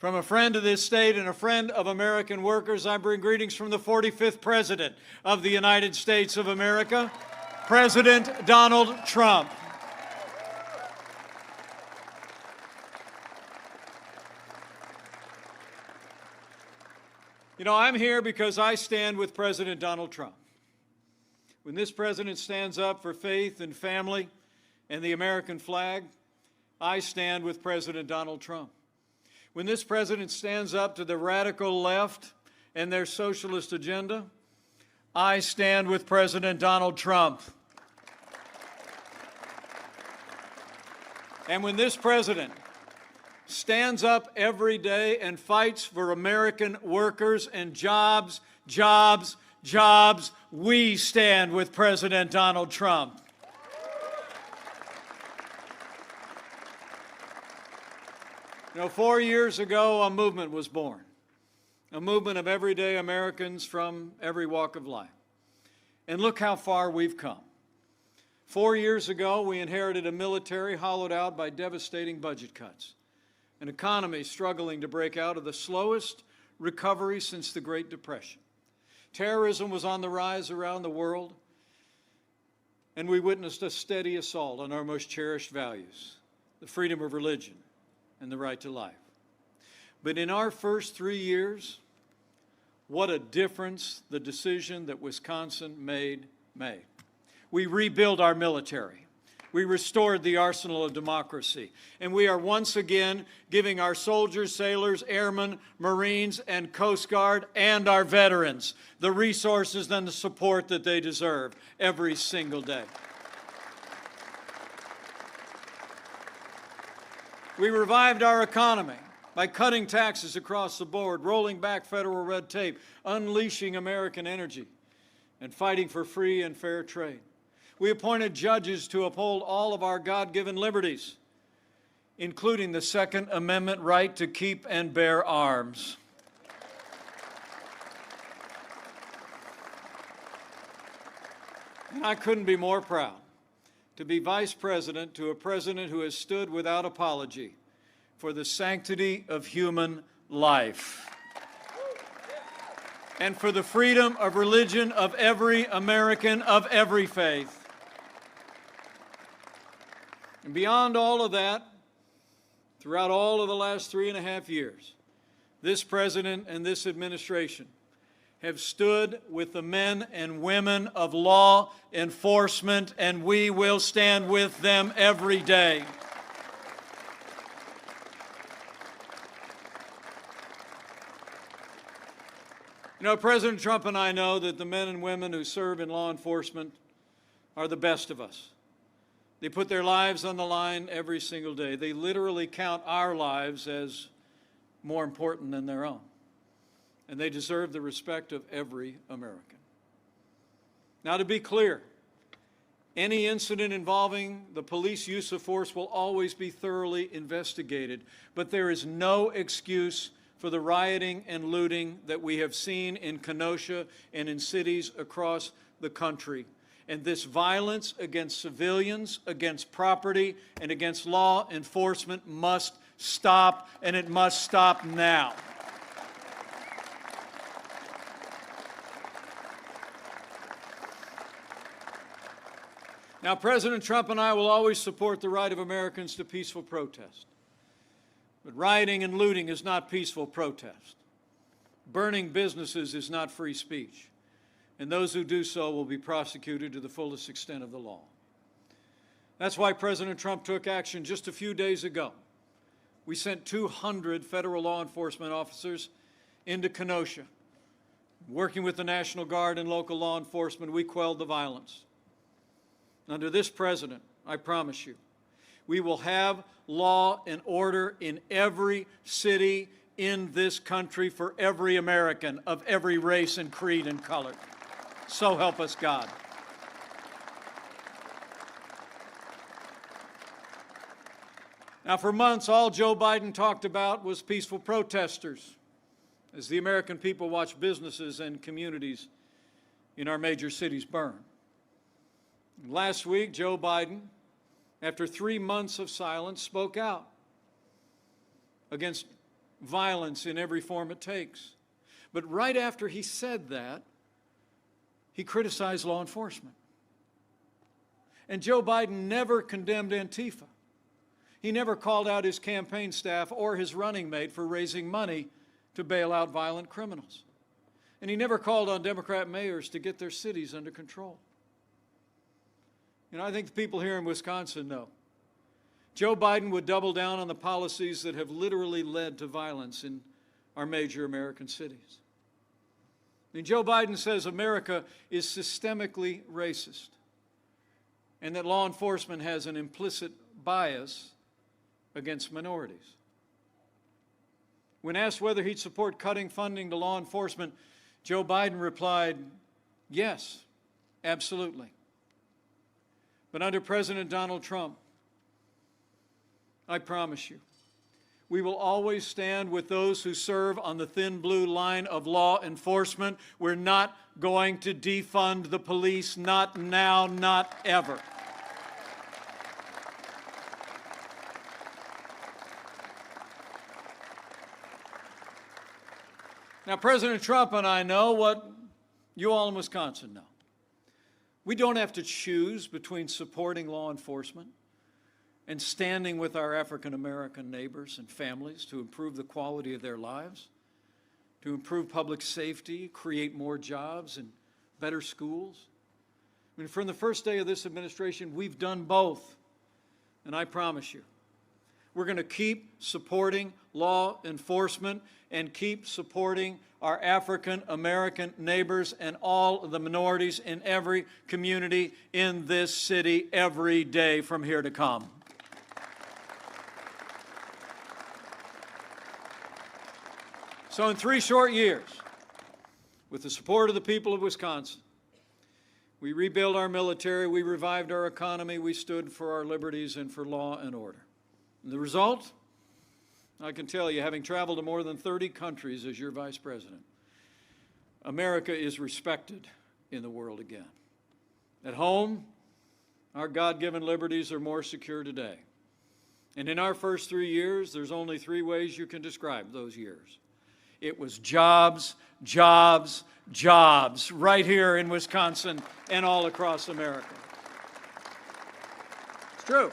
From a friend of this state and a friend of American workers, I bring greetings from the 45th President of the United States of America, President Donald Trump. You know, I'm here because I stand with President Donald Trump. When this president stands up for faith and family and the American flag, I stand with President Donald Trump. When this president stands up to the radical left and their socialist agenda, I stand with President Donald Trump. And when this president stands up every day and fights for American workers and jobs, jobs, jobs, we stand with President Donald Trump. You know, 4 years ago, a movement was born, a movement of everyday Americans from every walk of life. And look how far we've come. 4 years ago, we inherited a military hollowed out by devastating budget cuts, an economy struggling to break out of the slowest recovery since the Great Depression. Terrorism was on the rise around the world, and we witnessed a steady assault on our most cherished values, the freedom of religion and the right to life. But in our first 3 years, what a difference the decision that Wisconsin made. We rebuilt our military. We restored the arsenal of democracy. And we are once again giving our soldiers, sailors, airmen, Marines, and Coast Guard, and our veterans the resources and the support that they deserve every single day. We revived our economy by cutting taxes across the board, rolling back federal red tape, unleashing American energy, and fighting for free and fair trade. We appointed judges to uphold all of our God-given liberties, including the Second Amendment right to keep and bear arms. And I couldn't be more proud to be vice president to a president who has stood without apology for the sanctity of human life and for the freedom of religion of every American of every faith. And beyond all of that, throughout all of the last 3.5 years, this president and this administration have stood with the men and women of law enforcement, and we will stand with them every day. You know, President Trump and I know that the men and women who serve in law enforcement are the best of us. They put their lives on the line every single day. They literally count our lives as more important than their own. And they deserve the respect of every American. Now, to be clear, any incident involving the police use of force will always be thoroughly investigated, but there is no excuse for the rioting and looting that we have seen in Kenosha and in cities across the country. And this violence against civilians, against property, and against law enforcement must stop, and it must stop now. Now, President Trump and I will always support the right of Americans to peaceful protest. But rioting and looting is not peaceful protest. Burning businesses is not free speech. And those who do so will be prosecuted to the fullest extent of the law. That's why President Trump took action just a few days ago. We sent 200 federal law enforcement officers into Kenosha. Working with the National Guard and local law enforcement, we quelled the violence. Under this president, I promise you, we will have law and order in every city in this country for every American of every race and creed and color. So help us God. Now, for months, all Joe Biden talked about was peaceful protesters as the American people watch businesses and communities in our major cities burn. Last week, Joe Biden, after 3 months of silence, spoke out against violence in every form it takes. But right after he said that, he criticized law enforcement. And Joe Biden never condemned Antifa. He never called out his campaign staff or his running mate for raising money to bail out violent criminals. And he never called on Democrat mayors to get their cities under control. You know, I think the people here in Wisconsin know. Joe Biden would double down on the policies that have literally led to violence in our major American cities. I mean, Joe Biden says America is systemically racist and that law enforcement has an implicit bias against minorities. When asked whether he'd support cutting funding to law enforcement, Joe Biden replied, yes, absolutely. But under President Donald Trump, I promise you, we will always stand with those who serve on the thin blue line of law enforcement. We're not going to defund the police, not now, not ever. Now, President Trump and I know what you all in Wisconsin know. We don't have to choose between supporting law enforcement and standing with our African American neighbors and families to improve the quality of their lives, to improve public safety, create more jobs and better schools. I mean, from the first day of this administration, we've done both. And I promise you, we're going to keep supporting law enforcement and keep supporting our African American neighbors and all of the minorities in every community in this city every day from here to come. So in 3 short years, with the support of the people of Wisconsin, we rebuilt our military, we revived our economy, we stood for our liberties and for law and order. And the result? I can tell you, having traveled to more than 30 countries as your vice president, America is respected in the world again. At home, our God-given liberties are more secure today. And in our first 3 years, there's only 3 ways you can describe those years. It was jobs, jobs, jobs, right here in Wisconsin and all across America. It's true.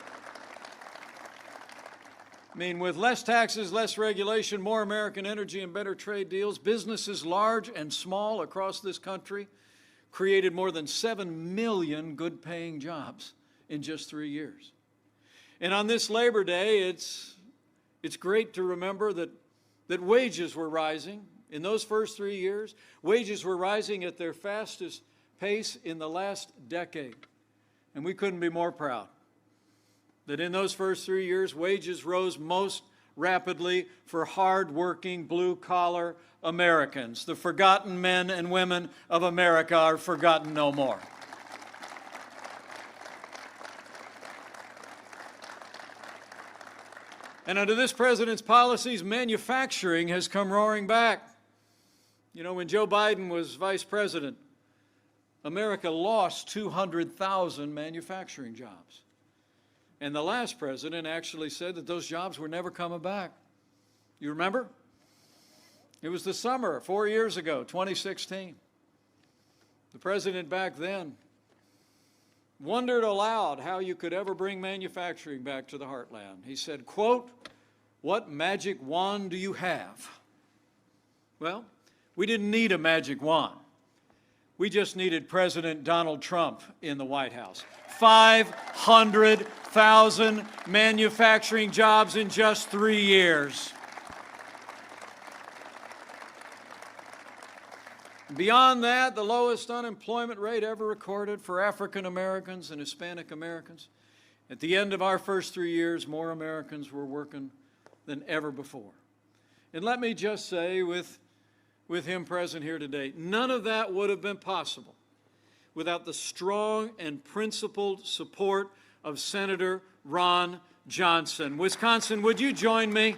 I mean, with less taxes, less regulation, more American energy, and better trade deals, businesses large and small across this country created more than 7 million good-paying jobs in just 3 years. And on this Labor Day, it's great to remember that wages were rising. In those first 3 years, wages were rising at their fastest pace in the last decade. And we couldn't be more proud that in those first 3 years, wages rose most rapidly for hard-working, blue-collar Americans. The forgotten men and women of America are forgotten no more. And under this president's policies, manufacturing has come roaring back. You know, when Joe Biden was vice president, America lost 200,000 manufacturing jobs. And the last president actually said that those jobs were never coming back. You remember? It was the summer 4 years ago, 2016. The president back then wondered aloud how you could ever bring manufacturing back to the heartland. He said, quote, "What magic wand do you have?" Well, we didn't need a magic wand. We just needed President Donald Trump in the White House. 500,000 manufacturing jobs in just 3 years. Beyond that, the lowest unemployment rate ever recorded for African Americans and Hispanic Americans. At the end of our first 3 years, more Americans were working than ever before. And let me just say, with him present here today, none of that would have been possible without the strong and principled support of Senator Ron Johnson. Wisconsin, would you join me?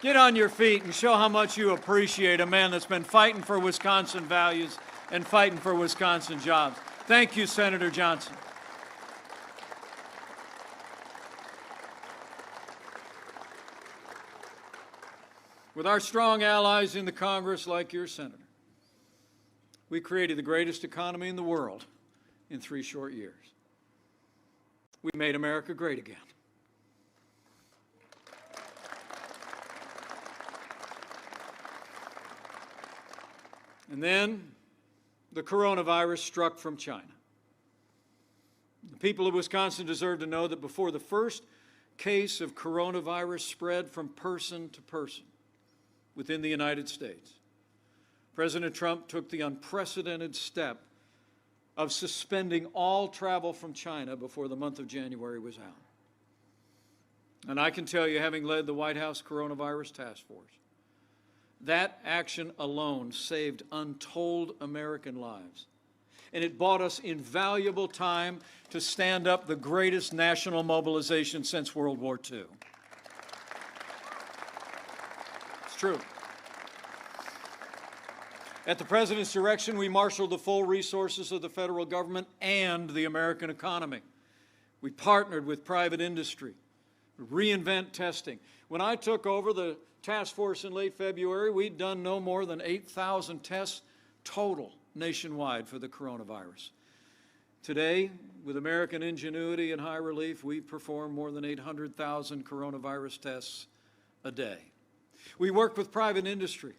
Get on your feet and show how much you appreciate a man that's been fighting for Wisconsin values and fighting for Wisconsin jobs. Thank you, Senator Johnson. With our strong allies in the Congress like your senator, we created the greatest economy in the world in 3 short years. We made America great again. And then the coronavirus struck from China. The people of Wisconsin deserve to know that before the first case of coronavirus spread from person to person within the United States, President Trump took the unprecedented step of suspending all travel from China before the month of January was out. And I can tell you, having led the White House Coronavirus Task Force, that action alone saved untold American lives. And it bought us invaluable time to stand up the greatest national mobilization since World War II. It's true. At the President's direction, we marshaled the full resources of the federal government and the American economy. We partnered with private industry, reinvent testing. When I took over the task force in late February, we'd done no more than 8,000 tests total nationwide for the coronavirus. Today, with American ingenuity and high relief, we perform more than 800,000 coronavirus tests a day. We work with private industry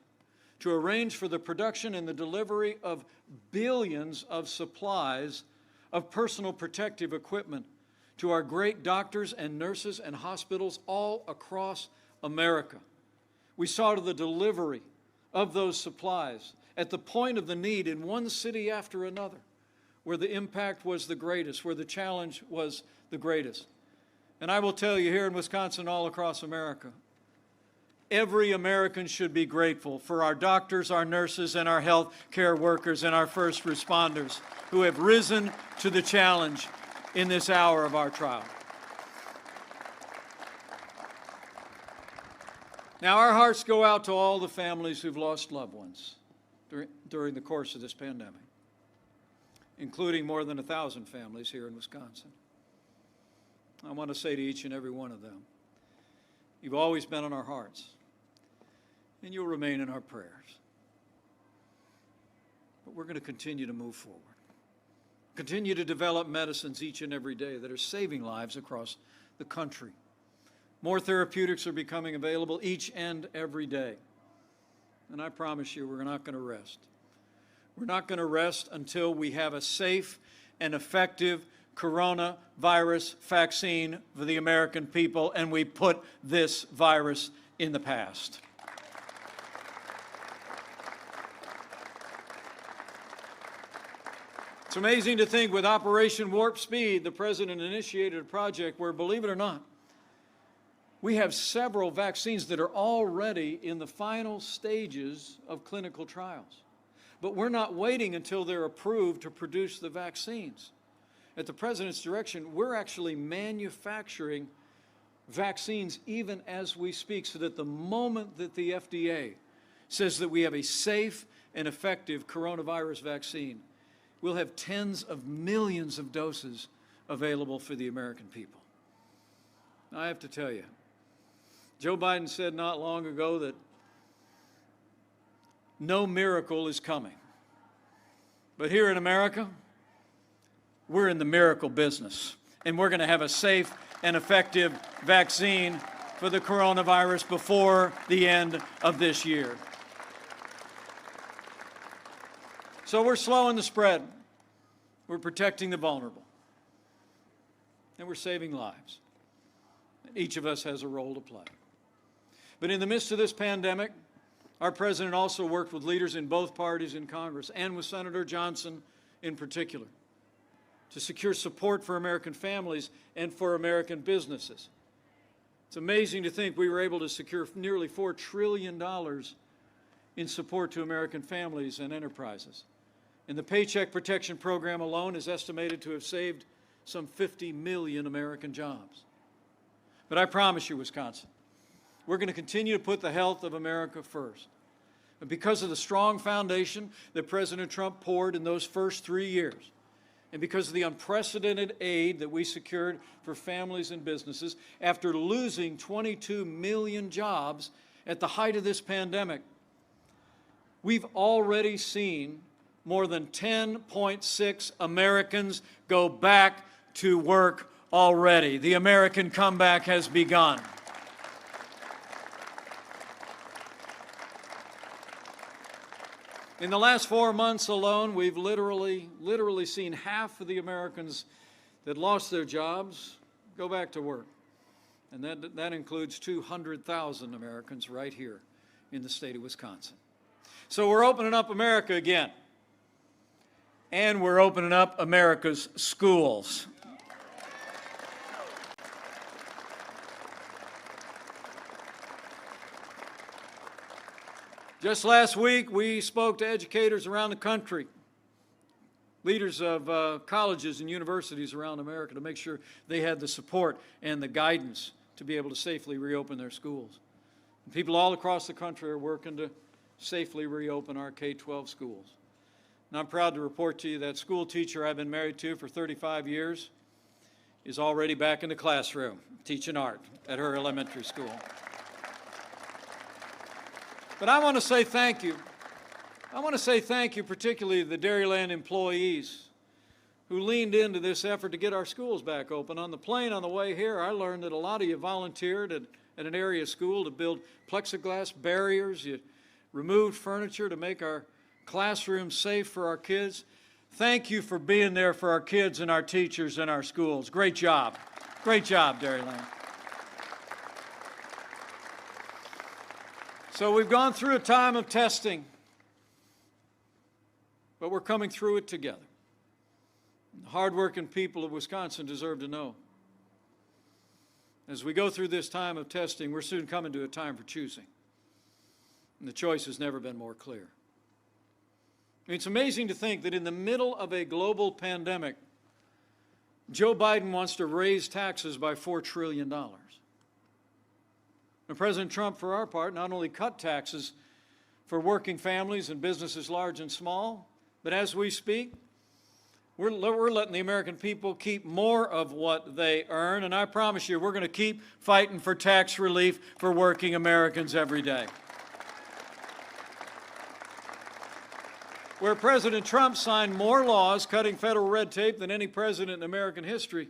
to arrange for the production and the delivery of billions of supplies of personal protective equipment to our great doctors and nurses and hospitals all across America. We saw to the delivery of those supplies at the point of the need in one city after another, where the impact was the greatest, where the challenge was the greatest. And I will tell you, here in Wisconsin, all across America, every American should be grateful for our doctors, our nurses, and our health care workers and our first responders who have risen to the challenge in this hour of our trial. Now, our hearts go out to all the families who've lost loved ones during the course of this pandemic, including more than 1,000 families here in Wisconsin. I want to say to each and every one of them, you've always been in our hearts, and you'll remain in our prayers. But we're going to continue to move forward, continue to develop medicines each and every day that are saving lives across the country. More therapeutics are becoming available each and every day. And I promise you, we're not going to rest. We're not going to rest until we have a safe and effective coronavirus vaccine for the American people, and we put this virus in the past. It's amazing to think with Operation Warp Speed, the President initiated a project where, believe it or not, we have several vaccines that are already in the final stages of clinical trials. But we're not waiting until they're approved to produce the vaccines. At the President's direction, we're actually manufacturing vaccines even as we speak, so that the moment that the FDA says that we have a safe and effective coronavirus vaccine, we'll have tens of millions of doses available for the American people. Now, I have to tell you, Joe Biden said not long ago that no miracle is coming. But here in America, we're in the miracle business, and we're going to have a safe and effective vaccine for the coronavirus before the end of this year. So we're slowing the spread. We're protecting the vulnerable. And we're saving lives. Each of us has a role to play. But in the midst of this pandemic, our president also worked with leaders in both parties in Congress and with Senator Johnson in particular to secure support for American families and for American businesses. It's amazing to think we were able to secure nearly $4 trillion in support to American families and enterprises. And the Paycheck Protection Program alone is estimated to have saved some 50 million American jobs. But I promise you, Wisconsin, we're going to continue to put the health of America first. And because of the strong foundation that President Trump poured in those first 3 years, and because of the unprecedented aid that we secured for families and businesses, after losing 22 million jobs at the height of this pandemic, we've already seen more than 10.6 Americans go back to work already. The American comeback has begun. In the last 4 months alone, we've literally seen half of the Americans that lost their jobs go back to work. And that includes 200,000 Americans right here in the state of Wisconsin. So we're opening up America again. And we're opening up America's schools. Just last week, we spoke to educators around the country, leaders of colleges and universities around America, to make sure they had the support and the guidance to be able to safely reopen their schools. And people all across the country are working to safely reopen our K-12 schools. And I'm proud to report to you that school teacher I've been married to for 35 years is already back in the classroom teaching art at her elementary school. But I want to say thank you. I want to say thank you particularly to the Dairyland employees who leaned into this effort to get our schools back open. On the plane on the way here, I learned that a lot of you volunteered at an area school to build plexiglass barriers. You removed furniture to make our classrooms safe for our kids. Thank you for being there for our kids and our teachers and our schools. Great job. Great job, Dairyland. So we've gone through a time of testing, but we're coming through it together. The hardworking people of Wisconsin deserve to know. As we go through this time of testing, we're soon coming to a time for choosing. And the choice has never been more clear. I mean, it's amazing to think that in the middle of a global pandemic, Joe Biden wants to raise taxes by $4 trillion. And President Trump, for our part, not only cut taxes for working families and businesses large and small, but as we speak, we're letting the American people keep more of what they earn. And I promise you, we're going to keep fighting for tax relief for working Americans every day. Where President Trump signed more laws cutting federal red tape than any president in American history,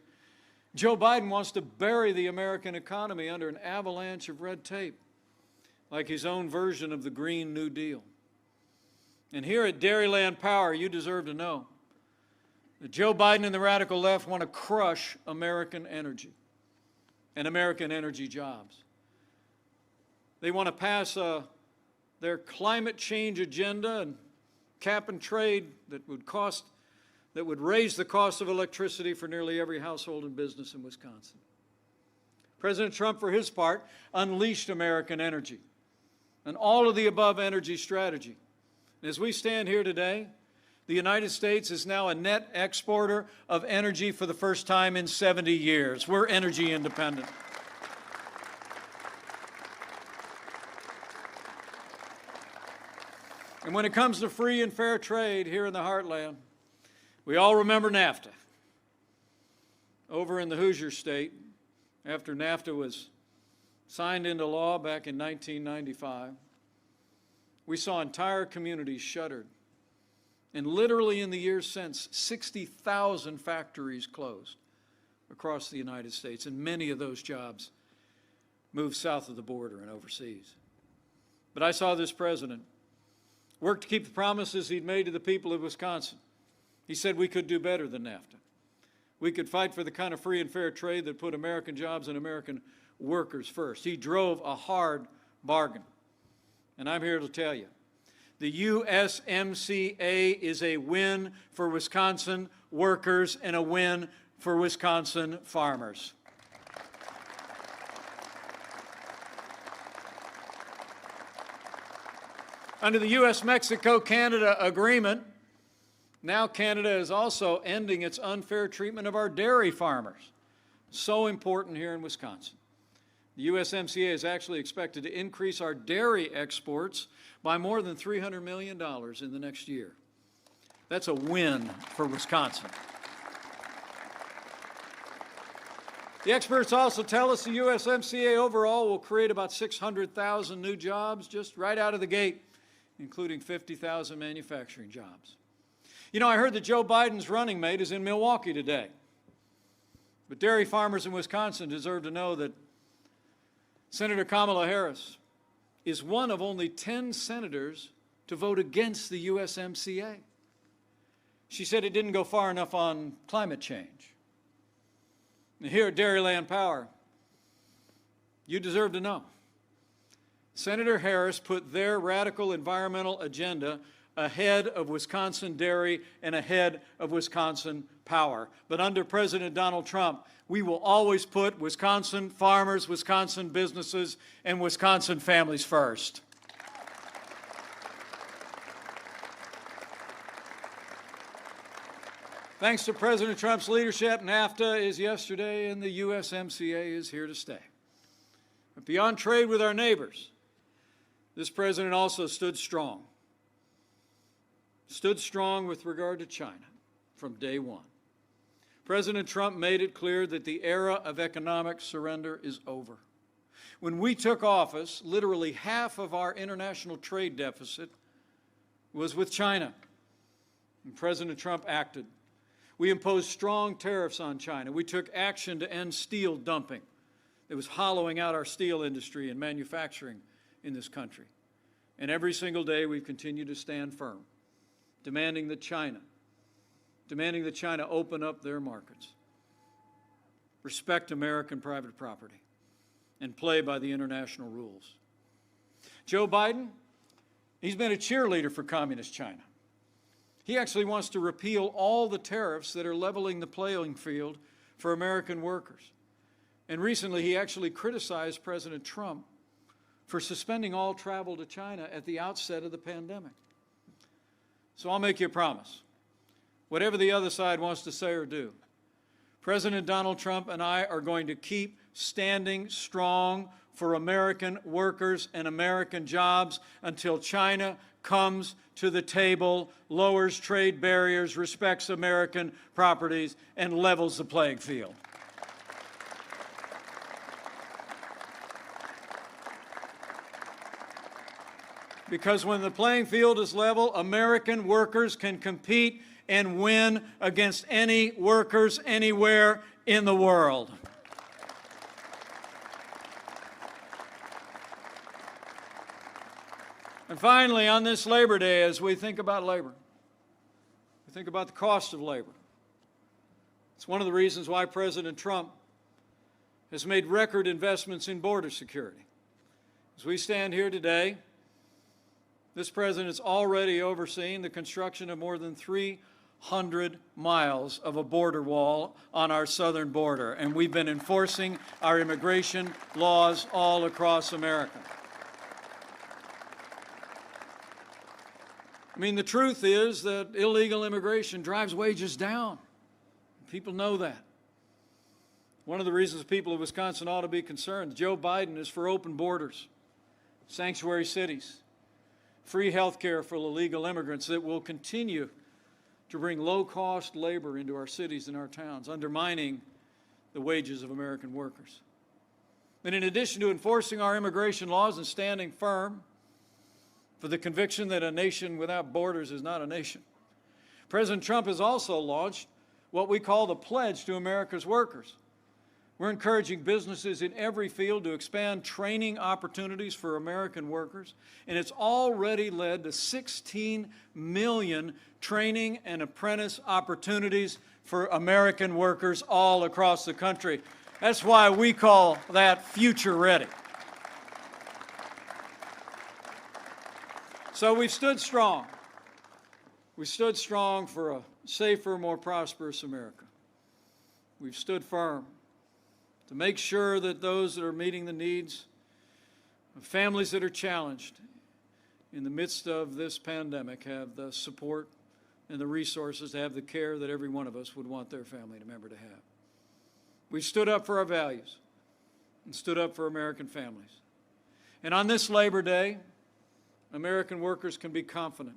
Joe Biden wants to bury the American economy under an avalanche of red tape, like his own version of the Green New Deal. And here at Dairyland Power, you deserve to know that Joe Biden and the radical left want to crush American energy and American energy jobs. They want to pass their climate change agenda and cap and trade that would raise the cost of electricity for nearly every household and business in Wisconsin. President Trump, for his part, unleashed American energy and all of the above energy strategy. And as we stand here today, the United States is now a net exporter of energy for the first time in 70 years. We're energy independent. And when it comes to free and fair trade here in the heartland, we all remember NAFTA. Over in the Hoosier State, after NAFTA was signed into law back in 1995, we saw entire communities shuttered. And literally in the years since, 60,000 factories closed across the United States, and many of those jobs moved south of the border and overseas. But I saw this president work to keep the promises he'd made to the people of Wisconsin. He said we could do better than NAFTA. We could fight for the kind of free and fair trade that put American jobs and American workers first. He drove a hard bargain. And I'm here to tell you, the USMCA is a win for Wisconsin workers and a win for Wisconsin farmers. Under the U.S.-Mexico-Canada agreement, now Canada is also ending its unfair treatment of our dairy farmers. So important here in Wisconsin. The USMCA is actually expected to increase our dairy exports by more than $300 million in the next year. That's a win for Wisconsin. The experts also tell us the USMCA overall will create about 600,000 new jobs just right out of the gate, including 50,000 manufacturing jobs. You know, I heard that Joe Biden's running mate is in Milwaukee today. But dairy farmers in Wisconsin deserve to know that Senator Kamala Harris is one of only 10 senators to vote against the USMCA. She said it didn't go far enough on climate change. And here at Dairyland Power, you deserve to know. Senator Harris put their radical environmental agenda ahead of Wisconsin dairy and ahead of Wisconsin power. But under President Donald Trump, we will always put Wisconsin farmers, Wisconsin businesses, and Wisconsin families first. Thanks to President Trump's leadership, NAFTA is yesterday and the USMCA is here to stay. But beyond trade with our neighbors, this president also stood strong with regard to China from day one. President Trump made it clear that the era of economic surrender is over. When we took office, literally half of our international trade deficit was with China, and President Trump acted. We imposed strong tariffs on China. We took action to end steel dumping that was hollowing out our steel industry and manufacturing in this country. And every single day we've continued to stand firm, demanding that China open up their markets, respect American private property, and play by the international rules. Joe Biden, he's been a cheerleader for communist China. He actually wants to repeal all the tariffs that are leveling the playing field for American workers. And recently, he actually criticized President Trump for suspending all travel to China at the outset of the pandemic. So I'll make you a promise. Whatever the other side wants to say or do, President Donald Trump and I are going to keep standing strong for American workers and American jobs until China comes to the table, lowers trade barriers, respects American properties, and levels the playing field. Because when the playing field is level, American workers can compete and win against any workers anywhere in the world. And finally, on this Labor Day, as we think about labor, we think about the cost of labor. It's one of the reasons why President Trump has made record investments in border security. As we stand here today, this president's already overseen the construction of more than 300 miles of a border wall on our southern border, and we've been enforcing our immigration laws all across America. I mean, the truth is that illegal immigration drives wages down. People know that. One of the reasons people of Wisconsin ought to be concerned, Joe Biden is for open borders, sanctuary cities, free health care for illegal immigrants that will continue to bring low-cost labor into our cities and our towns, undermining the wages of American workers. And in addition to enforcing our immigration laws and standing firm for the conviction that a nation without borders is not a nation, President Trump has also launched what we call the Pledge to America's Workers. We're encouraging businesses in every field to expand training opportunities for American workers, and it's already led to 16 million training and apprentice opportunities for American workers all across the country. That's why we call that future ready. So we've stood strong. We stood strong for a safer, more prosperous America. We've stood firm to make sure that those that are meeting the needs of families that are challenged in the midst of this pandemic have the support and the resources to have the care that every one of us would want their family member to have. We stood up for our values and stood up for American families. And on this Labor Day, American workers can be confident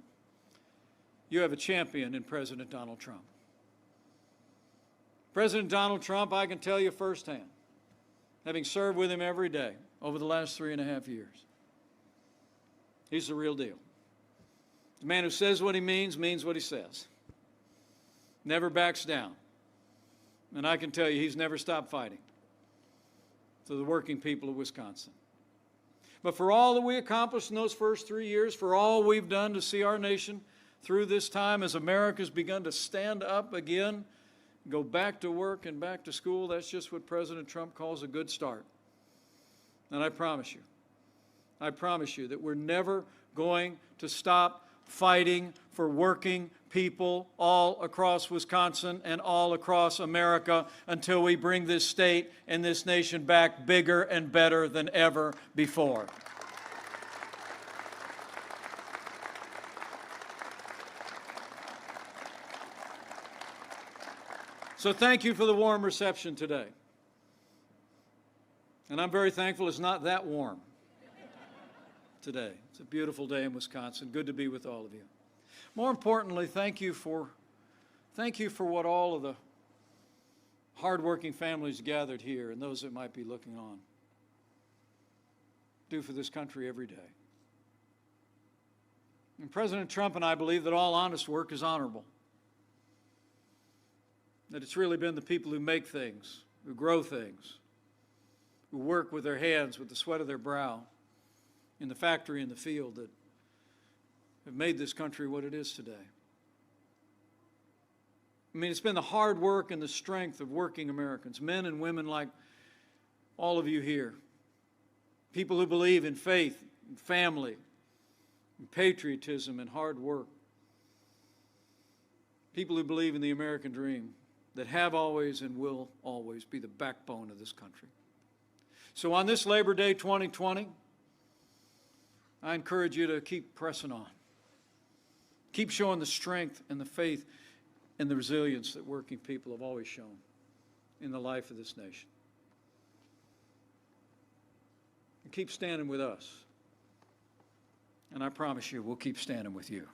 you have a champion in President Donald Trump. President Donald Trump, I can tell you firsthand, having served with him every day over the last 3.5 years. He's the real deal. The man who says what he means what he says. Never backs down. And I can tell you, he's never stopped fighting for the working people of Wisconsin. But for all that we accomplished in those first 3 years, for all we've done to see our nation through this time as America's begun to stand up again, go back to work and back to school, that's just what President Trump calls a good start. And I promise you that we're never going to stop fighting for working people all across Wisconsin and all across America until we bring this state and this nation back bigger and better than ever before. So thank you for the warm reception today. And I'm very thankful it's not that warm today. It's a beautiful day in Wisconsin. Good to be with all of you. More importantly, thank you for what all of the hardworking families gathered here and those that might be looking on do for this country every day. And President Trump and I believe that all honest work is honorable. That it's really been the people who make things, who grow things, who work with their hands, with the sweat of their brow, in the factory, in the field, that have made this country what it is today. I mean, it's been the hard work and the strength of working Americans, men and women like all of you here, people who believe in faith, and family, and patriotism, and hard work, people who believe in the American dream, that have always and will always be the backbone of this country. So on this Labor Day 2020, I encourage you to keep pressing on. Keep showing the strength and the faith and the resilience that working people have always shown in the life of this nation. And keep standing with us. And I promise you, we'll keep standing with you.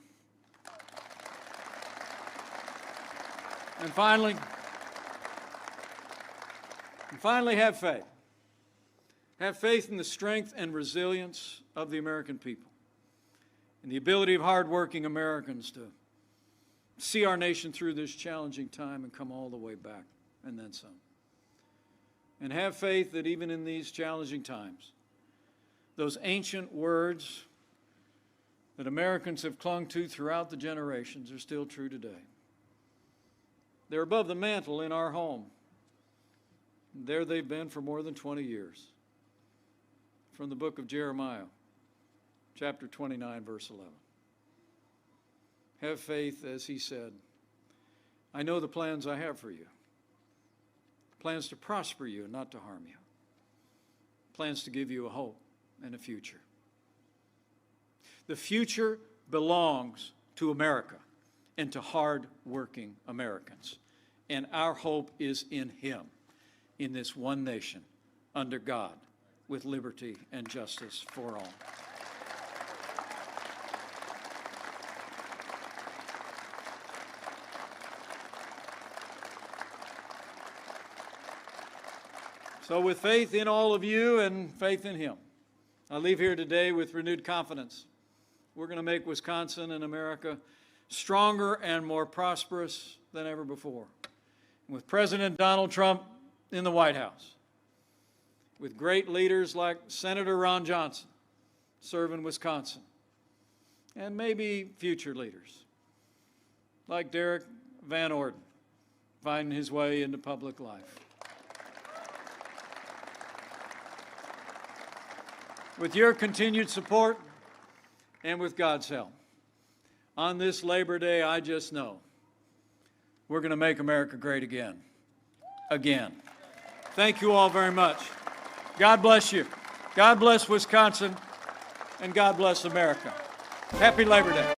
And finally, have faith. Have faith in the strength and resilience of the American people and the ability of hardworking Americans to see our nation through this challenging time and come all the way back and then some. And have faith that even in these challenging times, those ancient words that Americans have clung to throughout the generations are still true today. They're above the mantel in our home. There they've been for more than 20 years. From the book of Jeremiah, chapter 29, verse 11. Have faith, as he said, I know the plans I have for you. Plans to prosper you and not to harm you. Plans to give you a hope and a future. The future belongs to America and to hard-working Americans. And our hope is in him, in this one nation, under God, with liberty and justice for all. So with faith in all of you and faith in him, I leave here today with renewed confidence. We're going to make Wisconsin and America stronger and more prosperous than ever before. And with President Donald Trump in the White House, with great leaders like Senator Ron Johnson serving Wisconsin, and maybe future leaders like Derek Van Orden finding his way into public life. With your continued support and with God's help, on this Labor Day, I just know we're going to make America great again. Again. Thank you all very much. God bless you. God bless Wisconsin, and God bless America. Happy Labor Day.